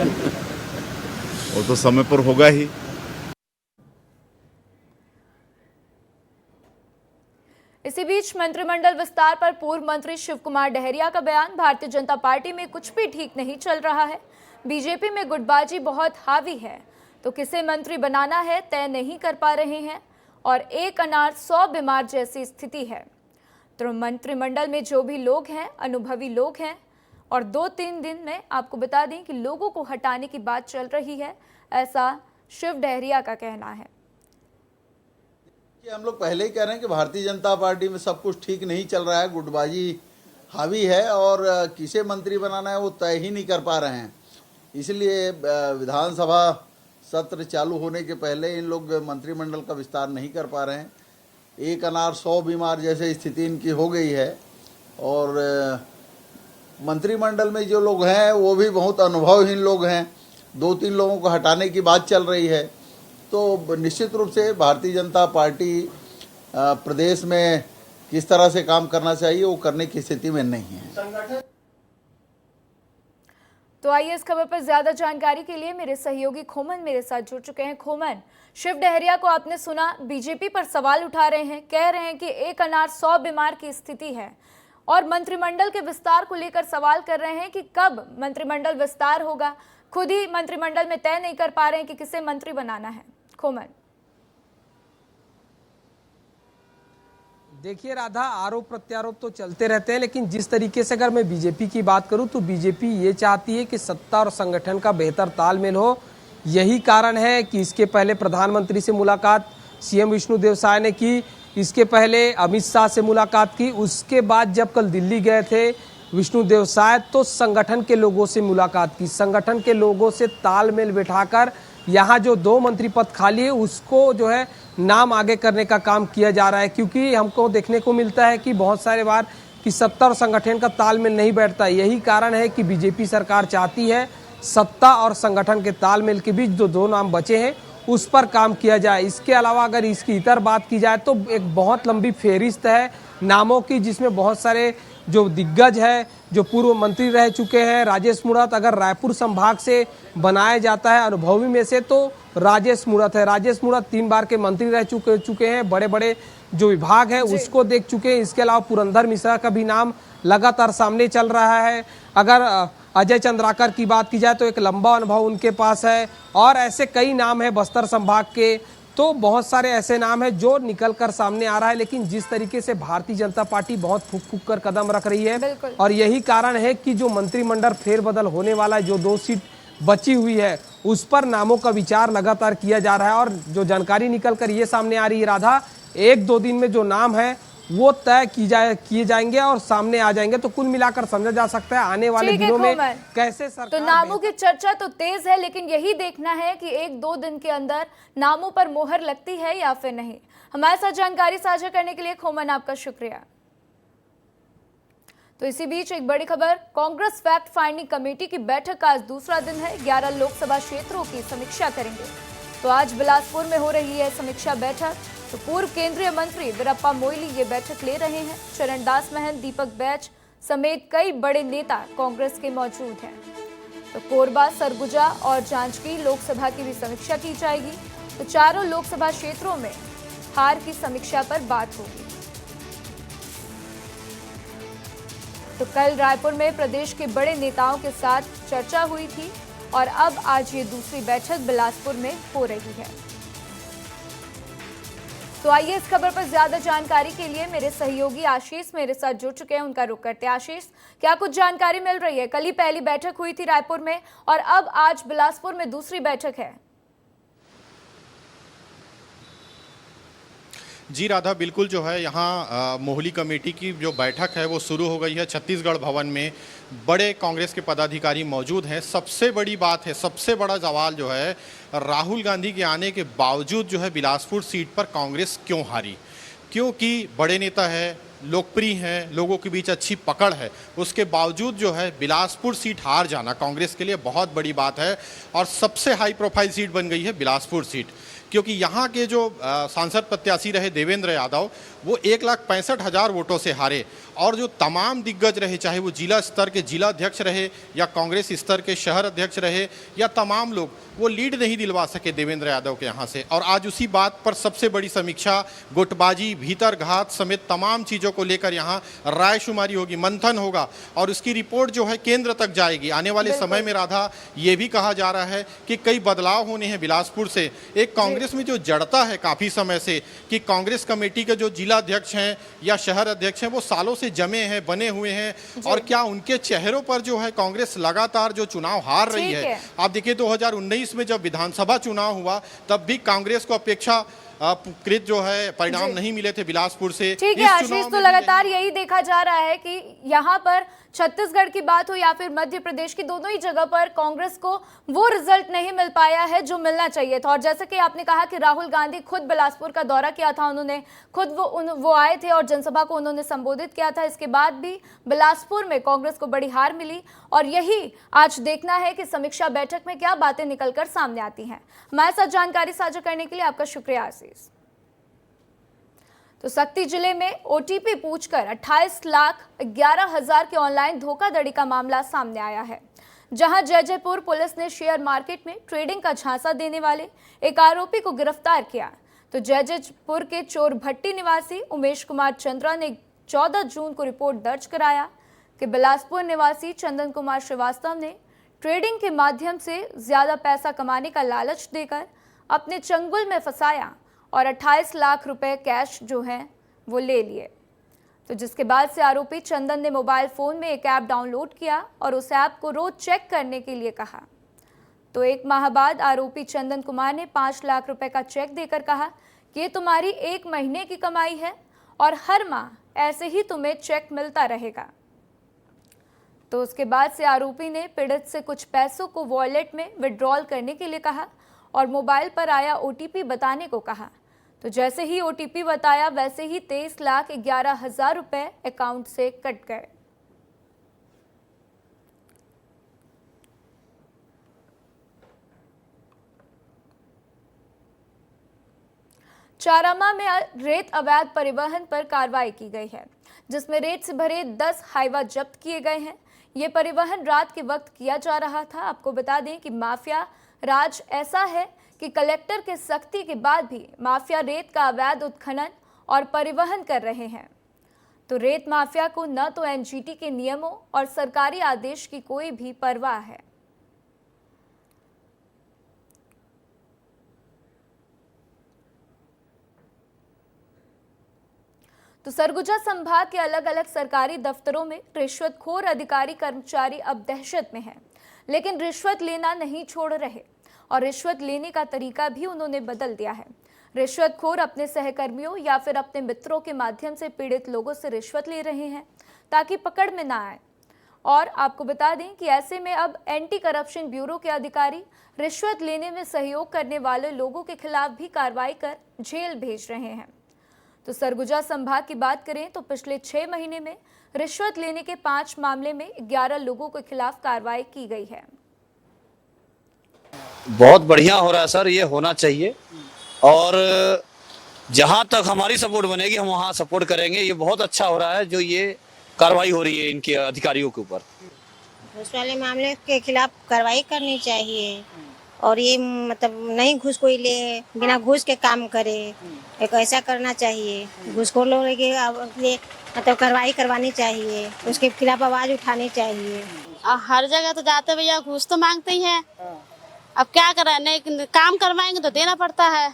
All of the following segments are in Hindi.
वो तो समय पर होगा ही। इसी बीच मंत्रिमंडल विस्तार पर पूर्व मंत्री शिव कुमार डहरिया का बयान, भारतीय जनता पार्टी में कुछ भी ठीक नहीं चल रहा है, बीजेपी में गुटबाजी बहुत हावी है, तो किसे मंत्री बनाना है तय नहीं कर पा रहे हैं और एक अनार 100 बीमार जैसी स्थिति है। तो मंत्रिमंडल में जो भी लोग हैं अनुभवी लोग हैं और 2-3 दिन में आपको बता दें कि लोगों को हटाने की बात चल रही है, ऐसा शिव डहरिया का कहना है। कि हम लोग पहले ही कह रहे हैं कि भारतीय जनता पार्टी में सब कुछ ठीक नहीं चल रहा है, गुटबाजी हावी है और किसे मंत्री बनाना है वो तय ही नहीं कर पा रहे हैं। इसलिए विधानसभा सत्र चालू होने के पहले इन लोग मंत्रिमंडल का विस्तार नहीं कर पा रहे हैं। एक अनार 100 बीमार जैसे स्थिति इनकी हो गई है और मंत्रिमंडल में जो लोग हैं वो भी बहुत अनुभवहीन लोग हैं। 2-3 लोगों को हटाने की बात चल रही है। तो निश्चित रूप से भारतीय जनता पार्टी प्रदेश में किस तरह से काम करना चाहिए वो करने की स्थिति में नहीं है। तो आइए इस खबर पर ज्यादा जानकारी के लिए मेरे सहयोगी खोमन मेरे साथ जुड़ चुके हैं। खोमन, शिव डहरिया को आपने सुना, बीजेपी पर सवाल उठा रहे हैं, कह रहे हैं कि एक अनार 100 बीमार की स्थिति है और मंत्रिमंडल के विस्तार को लेकर सवाल कर रहे हैं कि कब मंत्रिमंडल विस्तार होगा। खुद ही मंत्रिमंडल में तय नहीं कर पा रहे हैं कि किसे मंत्री बनाना है। खोमन, देखिए राधा, आरोप प्रत्यारोप तो चलते रहते हैं, लेकिन जिस तरीके से अगर मैं बीजेपी की बात करूं तो बीजेपी ये चाहती है कि सत्ता और संगठन का बेहतर तालमेल हो। यही कारण है कि इसके पहले प्रधानमंत्री से मुलाकात सीएम विष्णुदेव साय ने की, इसके पहले अमित शाह से मुलाकात की, उसके बाद जब कल दिल्ली गए थे विष्णुदेव साय तो संगठन के लोगों से मुलाकात की, संगठन के लोगों से तालमेल बिठाकर यहाँ जो 2 मंत्री पद खाली है उसको जो है नाम आगे करने का काम किया जा रहा है। क्योंकि हमको देखने को मिलता है कि बहुत सारे बार कि सत्ता और संगठन का तालमेल नहीं बैठता। यही कारण है कि बीजेपी सरकार चाहती है सत्ता और संगठन के तालमेल के बीच जो 2 नाम बचे हैं उस पर काम किया जाए। इसके अलावा अगर इसकी इतर बात की जाए तो एक बहुत लंबी फेहरिस्त है नामों की, जिसमें बहुत सारे जो दिग्गज है, जो पूर्व मंत्री रह चुके हैं। राजेश मूणत अगर रायपुर संभाग से बनाया जाता है अनुभवी में से तो राजेश मूणत है। राजेश मूणत 3 बार के मंत्री रह चुके हैं, बड़े बड़े जो विभाग है उसको देख चुके हैं। इसके अलावा पुरंदर मिश्रा का भी नाम लगातार सामने चल रहा है। अगर अजय चंद्राकर की बात की जाए तो एक लंबा अनुभव उनके पास है और ऐसे कई नाम है बस्तर संभाग के। तो बहुत सारे ऐसे नाम हैं जो निकल कर सामने आ रहा है। लेकिन जिस तरीके से भारतीय जनता पार्टी बहुत फूक फूक कर कदम रख रही है और यही कारण है कि जो मंत्रिमंडल फेरबदल होने वाला है, जो 2 सीट बची हुई है उस पर नामों का विचार लगातार किया जा रहा है। और जो जानकारी निकल कर ये सामने आ रही है राधा, 1-2 दिन में जो नाम है वो तय किए जाएंगे और सामने आ जाएंगे। तो कुल मिलाकर समझा जा सकता है आने वाले दिनों में कैसे सरकार। तो नामों की चर्चा तो तेज है, लेकिन यही देखना है कि 1-2 दिन के अंदर नामों पर मोहर लगती है या फिर नहीं। हमारे साथ जानकारी साझा करने के लिए खोमन आपका शुक्रिया। तो इसी बीच एक बड़ी खबर, कांग्रेस फैक्ट फाइंडिंग कमेटी की बैठक का आज दूसरा दिन है। 11 लोकसभा क्षेत्रों की समीक्षा करेंगे। तो आज बिलासपुर में हो रही है समीक्षा बैठक। तो पूर्व केंद्रीय मंत्री वीरप्पा मोइली ये बैठक ले रहे हैं। चरणदास महंत, दीपक बैच समेत कई बड़े नेता कांग्रेस के मौजूद हैं। तो कोरबा, सरगुजा और जांजगीर लोकसभा की भी समीक्षा की जाएगी। तो चारों लोकसभा क्षेत्रों में हार की समीक्षा पर बात होगी। तो कल रायपुर में प्रदेश के बड़े नेताओं के साथ चर्चा हुई थी और अब आज ये दूसरी बैठक बिलासपुर में हो रही है। तो आइए इस खबर पर ज्यादा जानकारी के लिए मेरे सहयोगी आशीष मेरे साथ जुड़ चुके हैं, उनका रुख करते हैं। आशीष, क्या कुछ जानकारी मिल रही है? कल ही पहली बैठक हुई थी रायपुर में और अब आज बिलासपुर में दूसरी बैठक है। जी राधा, बिल्कुल जो है यहाँ मोहली कमेटी की जो बैठक है वो शुरू हो गई है। छत्तीसगढ़ भवन में बड़े कांग्रेस के पदाधिकारी मौजूद हैं। सबसे बड़ी बात है, सबसे बड़ा सवाल जो है, राहुल गांधी के आने के बावजूद जो है बिलासपुर सीट पर कांग्रेस क्यों हारी? क्योंकि बड़े नेता है, लोकप्रिय हैं, लोगों के बीच अच्छी पकड़ है, उसके बावजूद जो है बिलासपुर सीट हार जाना कांग्रेस के लिए बहुत बड़ी बात है और सबसे हाई प्रोफाइल सीट बन गई है बिलासपुर सीट। क्योंकि यहाँ के जो सांसद प्रत्याशी रहे देवेंद्र यादव, वो 1,65,000 वोटों से हारे, और जो तमाम दिग्गज रहे, चाहे वो जिला स्तर के जिला अध्यक्ष रहे या कांग्रेस स्तर के शहर अध्यक्ष रहे या तमाम लोग, वो लीड नहीं दिलवा सके देवेंद्र यादव के यहाँ से। और आज उसी बात पर सबसे बड़ी समीक्षा, गुटबाजी, भीतर घात समेत तमाम चीज़ों को लेकर यहाँ रायशुमारी होगी, मंथन होगा, और उसकी रिपोर्ट जो है केंद्र तक जाएगी आने वाले समय में। राधा, ये भी कहा जा रहा है कि कई बदलाव होने हैं बिलासपुर से। एक कांग्रेस में जो जड़ता है काफ़ी समय से कि कांग्रेस कमेटी के जो जिला अध्यक्ष हैं या शहर अध्यक्ष हैं वो सालों से जमे हैं, बने हुए हैं, और क्या उनके चेहरों पर जो है कांग्रेस लगातार जो चुनाव हार रही है। आप देखिए 2019 में जब विधानसभा चुनाव हुआ तब भी कांग्रेस को अपेक्षा कृत जो है परिणाम नहीं मिले थे बिलासपुर से। ठीक है आशीष, तो लगातार यही देखा जा रहा है कि यहाँ पर छत्तीसगढ़ की बात हो या फिर मध्य प्रदेश की, दोनों ही जगह पर कांग्रेस को वो रिजल्ट नहीं मिल पाया है जो मिलना चाहिए था। और जैसे कि आपने कहा कि राहुल गांधी खुद बिलासपुर का दौरा किया था, उन्होंने खुद वो आए थे और जनसभा को उन्होंने संबोधित किया था। इसके बाद भी बिलासपुर में कांग्रेस को बड़ी हार मिली, और यही आज देखना है कि समीक्षा बैठक में क्या बातें निकलकर सामने आती हैं। हमारे साथ जानकारी साझा करने के लिए आपका शुक्रिया आशीष। तो सक्ती जिले में ओटीपी पूछकर 28,11,000 के ऑनलाइन धोखाधड़ी का मामला सामने आया है, जहां जयजयपुर पुलिस ने शेयर मार्केट में ट्रेडिंग का झांसा देने वाले एक आरोपी को गिरफ्तार किया। तो जयजयपुर के चोरभट्टी निवासी उमेश कुमार चंद्रा ने 14 जून को रिपोर्ट दर्ज कराया कि बिलासपुर निवासी चंदन कुमार श्रीवास्तव ने ट्रेडिंग के माध्यम से ज्यादा पैसा कमाने का लालच देकर अपने चंगुल में फंसाया और 28 लाख रुपए कैश जो हैं वो ले लिए। तो जिसके बाद से आरोपी चंदन ने मोबाइल फ़ोन में एक ऐप डाउनलोड किया और उस ऐप को रोज चेक करने के लिए कहा। तो 1 माह बाद आरोपी चंदन कुमार ने 5 लाख रुपए का चेक देकर कहा कि ये तुम्हारी 1 महीने की कमाई है और हर माह ऐसे ही तुम्हें चेक मिलता रहेगा। तो उसके बाद से आरोपी ने पीड़ित से कुछ पैसों को वॉलेट में विड्रॉल करने के लिए कहा और मोबाइल पर आया ओटीपी बताने को कहा। तो जैसे ही ओटीपी बताया वैसे ही 23,11,000 रुपए अकाउंट से कट गए। चारामा में रेत अवैध परिवहन पर कार्रवाई की गई है, जिसमें रेत से भरे 10 हाईवा जब्त किए गए हैं। ये परिवहन रात के वक्त किया जा रहा था। आपको बता दें कि माफिया राज ऐसा है कि कलेक्टर के सख्ती के बाद भी माफिया रेत का अवैध उत्खनन और परिवहन कर रहे हैं। तो रेत माफिया को न तो एनजीटी के नियमों और सरकारी आदेश की कोई भी परवाह है। तो सरगुजा संभाग के अलग अलग सरकारी दफ्तरों में रिश्वतखोर अधिकारी कर्मचारी अब दहशत में हैं, लेकिन रिश्वत लेना नहीं छोड़ रहे और रिश्वत लेने का तरीका भी उन्होंने बदल दिया है। रिश्वतखोर अपने सहकर्मियों या फिर अपने मित्रों के माध्यम से पीड़ित लोगों से रिश्वत ले रहे हैं ताकि पकड़ में ना आए। और आपको बता दें कि ऐसे में अब एंटी करप्शन ब्यूरो के अधिकारी रिश्वत लेने में सहयोग करने वाले लोगों के खिलाफ भी कार्रवाई कर जेल भेज रहे हैं। तो सरगुजा संभाग की बात करें तो पिछले 6 महीने में रिश्वत लेने के 5 मामले में 11 लोगों के खिलाफ कार्रवाई की गई है। बहुत बढ़िया हो रहा है सर, ये होना चाहिए और जहां तक हमारी सपोर्ट बनेगी हम वहां सपोर्ट करेंगे। ये बहुत अच्छा हो रहा है जो ये कार्रवाई हो रही है इनके अधिकारियों के ऊपर। घूस वाले मामले के खिलाफ कार्रवाई करनी चाहिए और ये मतलब नहीं घूस कोई ले, बिना घूस के काम करे, एक ऐसा करना चाहिए। घूसखोर लोगों के लिए मतलब कार्रवाई करवानी चाहिए, उसके खिलाफ आवाज उठानी चाहिए। हर जगह तो जाते भैया घूस तो मांगते ही हैं। अब क्या करें, नहीं काम करवाएंगे तो देना पड़ता है,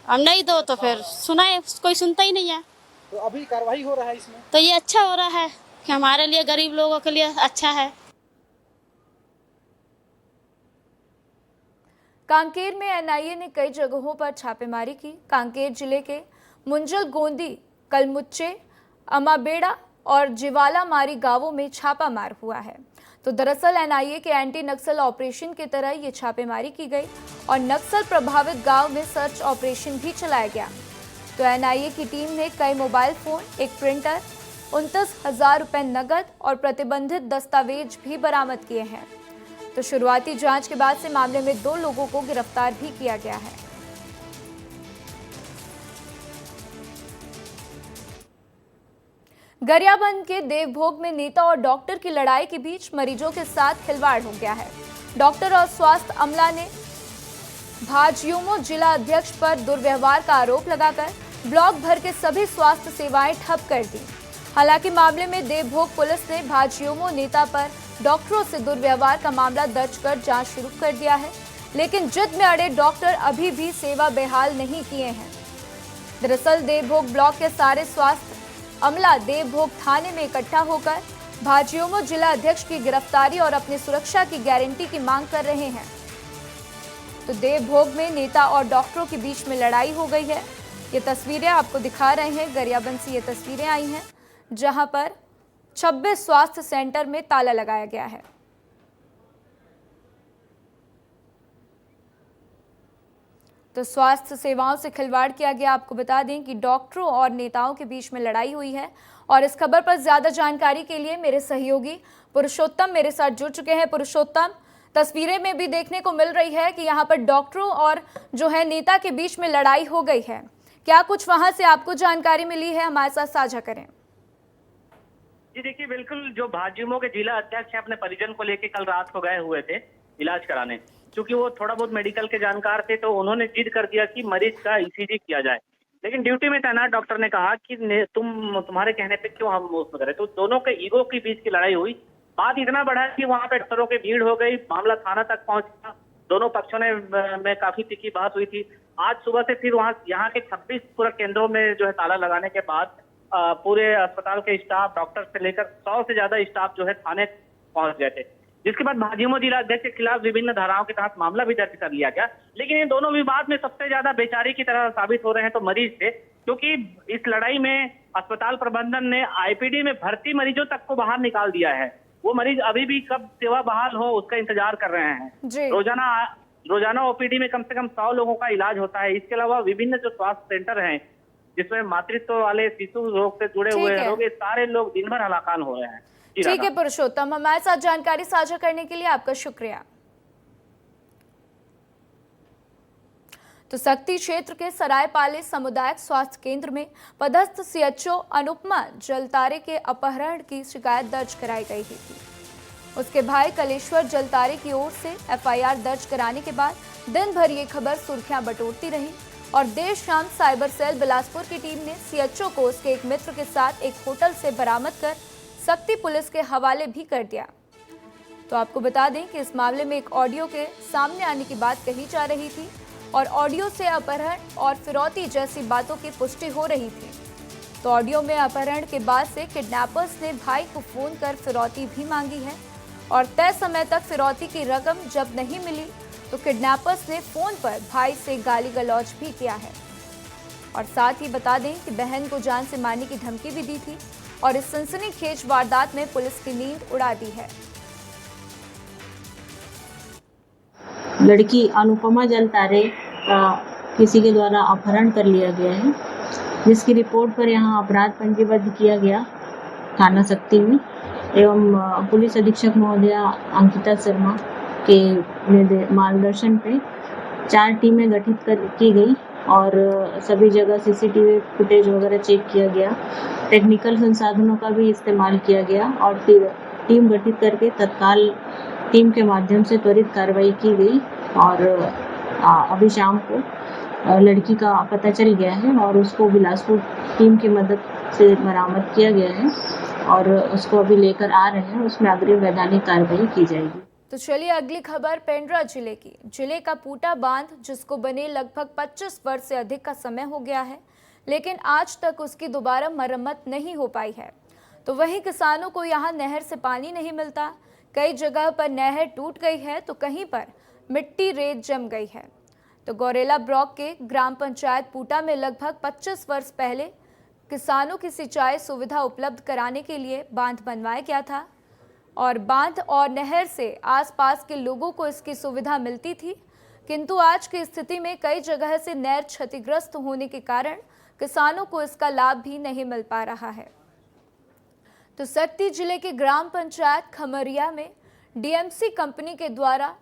अब नहीं दो तो फिर सुनाए कोई सुनता ही नहीं है। तो अभी कार्रवाई हो रहा है इसमें, तो ये अच्छा हो रहा है कि हमारे लिए गरीब लोगों के लिए अच्छा है। कांकेर में एनआईए ने कई जगहों पर छापेमारी की। कांकेर जिले के मुंजल गोंदी, कलमुच्चे, अमाबेड़ा और जिवाला मारी गांवों में छापामार हुआ है। तो दरअसल एनआईए के एंटी नक्सल ऑपरेशन की तरह ये छापेमारी की गई और नक्सल प्रभावित गांव में सर्च ऑपरेशन भी चलाया गया। तो एनआईए की टीम ने कई मोबाइल फोन, एक प्रिंटर, 29,000 रुपए नकद और प्रतिबंधित दस्तावेज भी बरामद किए हैं। तो शुरुआती जांच के बाद से मामले में 2 लोगों को गिरफ्तार भी किया गया है। गरियाबंद के देवभोग में नेता और डॉक्टर की लड़ाई के बीच मरीजों के साथ खिलवाड़ हो गया है। डॉक्टर और स्वास्थ्य अमला ने भाजयुमो जिला अध्यक्ष पर दुर्व्यवहार का आरोप लगाकर ब्लॉक भर के सभी स्वास्थ्य सेवाएं ठप कर दी। हालांकि मामले में देवभोग पुलिस ने भाजयुमो नेता पर डॉक्टरों से दुर्व्यवहार का मामला दर्ज कर जांच शुरू कर दिया है, लेकिन जिद में अड़े डॉक्टर अभी भी सेवा बहाल नहीं किए हैं। दरअसल देवभोग ब्लॉक के सारे स्वास्थ्य अमला देवभोग थाने में इकट्ठा होकर भाजयुमो जिला अध्यक्ष की गिरफ्तारी और अपनी सुरक्षा की गारंटी की मांग कर रहे हैं। तो देवभोग में नेता और डॉक्टरों के बीच में लड़ाई हो गई है। ये तस्वीरें आपको दिखा रहे हैं, गरियाबंद से ये तस्वीरें आई हैं जहां पर 26 स्वास्थ्य सेंटर में ताला लगाया गया है। तो स्वास्थ्य सेवाओं से खिलवाड़ किया गया। आपको बता दें कि डॉक्टरों और नेताओं के बीच में लड़ाई हुई है और इस खबर पर ज्यादा जानकारी के लिए मेरे सहयोगी पुरुषोत्तम मेरे साथ जुड़ चुके हैं। पुरुषोत्तम, तस्वीरें में भी देखने को मिल रही है कि यहाँ पर डॉक्टरों और जो है नेता के बीच में लड़ाई हो गई है। क्या कुछ वहां से आपको जानकारी मिली है, हमारे साथ साझा करें। जी देखिए, बिल्कुल जो भाजयुमो के जिला अध्यक्ष हैं अपने परिजन को लेके कल रात को गए हुए थे इलाज कराने, क्योंकि वो थोड़ा बहुत मेडिकल के जानकार थे, तो उन्होंने जिद कर दिया कि मरीज का ईसीजी किया जाए। लेकिन ड्यूटी में तैनात डॉक्टर ने कहा कि तुम्हारे कहने पे क्यों हम उसमें करें। तो दोनों के ईगो के बीच की लड़ाई हुई। बात इतना बढ़ा कि वहां पे डॉक्टरों की भीड़ हो गई, मामला थाना तक पहुंचा। दोनों पक्षों में काफी तीखी बात हुई थी। आज सुबह से फिर यहाँ के 26 पूरा केंद्रों में जो है ताला लगाने के बाद पूरे अस्पताल के स्टाफ, डॉक्टर से लेकर 100 से ज्यादा स्टाफ जो है थाने पहुंच गए थे, जिसके बाद भाजयुमो जिला अध्यक्ष के खिलाफ विभिन्न धाराओं के तहत मामला भी दर्ज कर लिया गया। लेकिन इन दोनों विवाद में सबसे ज्यादा बेचारी की तरह साबित हो रहे हैं तो मरीज थे, क्योंकि इस लड़ाई में अस्पताल प्रबंधन ने आईपीडी में भर्ती मरीजों तक को बाहर निकाल दिया है। वो मरीज अभी भी कब सेवा बहाल हो उसका इंतजार कर रहे हैं। रोजाना ओपीडी में कम से कम 100 लोगों का इलाज होता है। इसके अलावा विभिन्न जो स्वास्थ्य सेंटर हैं जिसमें मातृत्व वाले, शिशु रोग से जुड़े हुए लोग, ये सारे लोग दिन भर हलाकान हो रहे हैं। ठीक है पुरुषोत्तम, हमारे साथ जानकारी साझा करने के लिए आपका शुक्रिया। तो सक्ती क्षेत्र के सरायपाली सामुदायिक स्वास्थ्य केंद्र में पदस्थ सीएचओ अनुपमा जलतारे के अपहरण की शिकायत दर्ज कराई गई थी। उसके भाई कलेश्वर जलतारे की ओर से एफआईआर दर्ज कराने के बाद दिन भर ये खबर सुर्खियां बटोरती रही और देर शाम साइबर सेल बिलासपुर की टीम ने सीएचओ को उसके एक मित्र के साथ एक होटल से बरामद कर सक्ती पुलिस के हवाले भी कर दिया। तो आपको बता दें कि इस मामले में एक ऑडियो के सामने आने की बात कही जा रही थी और ऑडियो से अपहरण और फिरौती जैसी बातों की पुष्टि हो रही थी। तो ऑडियो में अपहरण के बाद से किडनैपर्स ने भाई को फोन कर फिरौती भी मांगी है और तय समय तक फिरौती की रकम जब नहीं मिली तो किडनैपर्स ने फोन पर भाई से गाली गलौज भी किया है और साथ ही बता दें कि बहन को जान से मारने की धमकी भी दी थी और इस सनसनीखेज वारदात में पुलिस की नींद उड़ा दी है। लड़की अनुपमा जलतारे का किसी के द्वारा अपहरण कर लिया गया है, जिसकी रिपोर्ट पर यहाँ अपराध पंजीबद्ध किया गया थाना सक्ती में एवं पुलिस अधीक्षक महोदया अंकिता शर्मा के मार्गदर्शन पे 4 टीमें गठित की गई और सभी जगह सीसीटीवी फुटेज वगैरह चेक किया गया। टेक्निकल संसाधनों का भी इस्तेमाल किया गया और टीम गठित करके तत्काल टीम के माध्यम से त्वरित कार्रवाई की गई और अभी शाम को लड़की का पता चल गया है और उसको बिलासपुर टीम की मदद से बरामद किया गया है और उसको अभी लेकर आ रहे हैं। उसमें अग्रिम वैधानिक कार्रवाई की जाएगी। तो चलिए अगली खबर पेंड्रा जिले की। जिले का पूटा बांध जिसको बने लगभग 25 वर्ष से अधिक का समय हो गया है, लेकिन आज तक उसकी दोबारा मरम्मत नहीं हो पाई है। तो वहीं किसानों को यहाँ नहर से पानी नहीं मिलता। कई जगह पर नहर टूट गई है तो कहीं पर मिट्टी रेत जम गई है। तो गौरेला ब्लॉक के ग्राम पंचायत पूटा में लगभग 25 वर्ष पहले किसानों की सिंचाई सुविधा उपलब्ध कराने के लिए बांध बनवाया गया था और बांध और नहर से आसपास के लोगों को इसकी सुविधा मिलती थी, किंतु आज की स्थिति में कई जगह से नहर क्षतिग्रस्त होने के कारण किसानों को इसका लाभ भी नहीं मिल पा रहा है। तो सक्ती जिले के ग्राम पंचायत खमरिया में डीएमसी कंपनी के द्वारा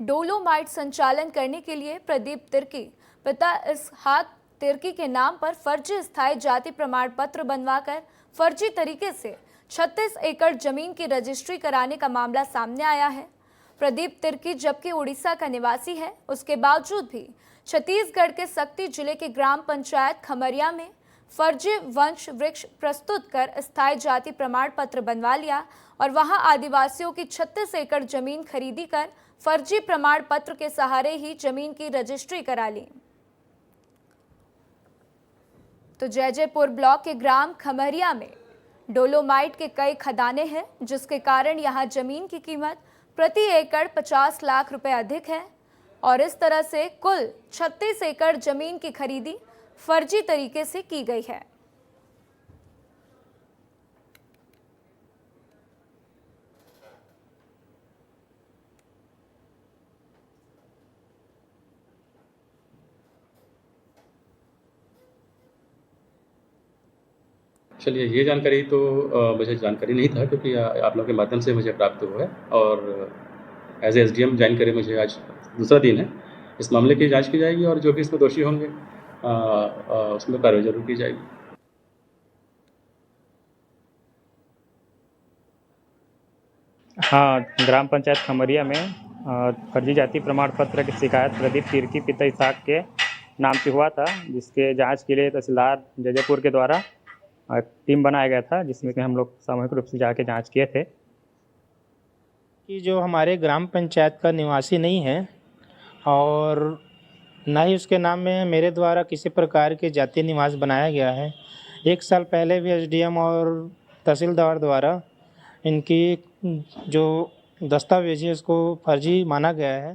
डोलोमाइट संचालन करने के लिए प्रदीप तिर्की पिता इसहाक तिर्की के नाम पर फर्जी स्थायी जाति प्रमाण पत्र बनवाकर फर्जी तरीके से 36 एकड़ जमीन की रजिस्ट्री कराने का मामला सामने आया है। प्रदीप तिर्की जबकि उड़ीसा का निवासी है, उसके बावजूद भी छत्तीसगढ़ के सक्ती जिले के ग्राम पंचायत खमरिया में फर्जी वंश वृक्ष प्रस्तुत कर स्थायी जाति प्रमाण पत्र बनवा लिया और वहां आदिवासियों की 36 एकड़ जमीन खरीदी कर फर्जी प्रमाण पत्र के सहारे ही जमीन की रजिस्ट्री करा ली। तो जयजयपुर ब्लॉक के ग्राम खमरिया में डोलोमाइट के कई खदानें हैं, जिसके कारण यहां जमीन की कीमत प्रति एकड़ 50 लाख रुपए अधिक है और इस तरह से कुल 36 एकड़ जमीन की खरीदी फर्जी तरीके से की गई है। चलिए, ये जानकारी तो मुझे जानकारी नहीं था, क्योंकि आप लोगों के माध्यम से मुझे प्राप्त हुआ है और एज एसडीएम जानकारी मुझे आज दूसरा दिन है। इस मामले की जांच की जाएगी और जो भी इसमें दोषी होंगे उसमें कार्रवाई जरूर की जाएगी। हाँ, ग्राम पंचायत खमरिया में फर्जी जाति प्रमाण पत्र की शिकायत प्रदीप तिर्की पिता इसाक के नाम से हुआ था, जिसके जांच के लिए तहसीलदार जयजयपुर के द्वारा टीम बनाया गया था, जिसमें कि हम लोग सामूहिक रूप से जाके जांच किए थे कि जो हमारे ग्राम पंचायत का निवासी नहीं है और ना ही उसके नाम में मेरे द्वारा किसी प्रकार के जातीय निवास बनाया गया है। 1 साल पहले भी एसडीएम और तहसीलदार द्वारा इनकी जो दस्तावेज है उसको फर्जी माना गया है।